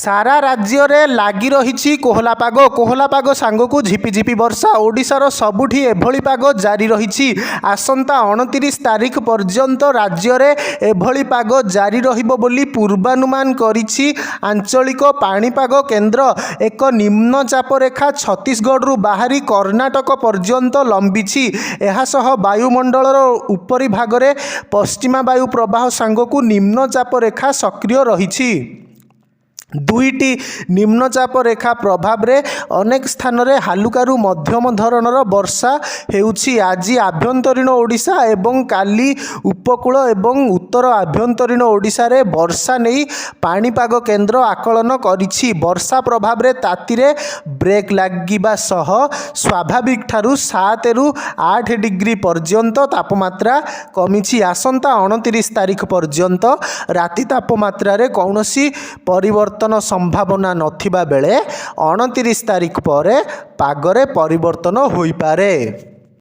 सारा राज्य रे लागी रही कोहला पाग सांगकु झिपिझिपि वर्षा ओडिशार सबुठी एभली पाग जारी रही। आसंता 29 तारीख पर्यंत राज्य रे एभली पाग जारी रहिबो बोली पूर्वानुमान करिछि आंचलिक पाणीपाग केन्द्र। एक निम्न चाप रेखा छत्तीसगढ़ रु बाहरी कर्णाटक पर्यंत लंबिछि। एहा सह वायुमंडलर उपरी भाग रे पश्चिमा वायु प्रवाह सांगकु निम्न चाप रेखा सक्रिय रहिछि। दुईटी निम्नचाप रेखा प्रभाव रे अनेक स्थान रे हालुकारु मध्यम धरणर वर्षा हेउछि। आज आभ्यंतरीण ओडिशा एवं काली उपकूल एवं उत्तर आभ्यंतरीण ओडिशा रे वर्षा नहीं पाणीपाग केन्द्र आकलन करिछि। वर्षा प्रभाव रे ताती रे ब्रेक लागिबा सह स्वाभाविक ठारू 7 रु 8 डिग्री पर्यंत तापमात्रा कमिछि। आसंता 29 तारीख पर्यंत राति तापमात्रा रे कौनसी परिवर्तन संभावना नथिबा बेले 29 तारीख पर पागरे परिवर्तन होई पारे।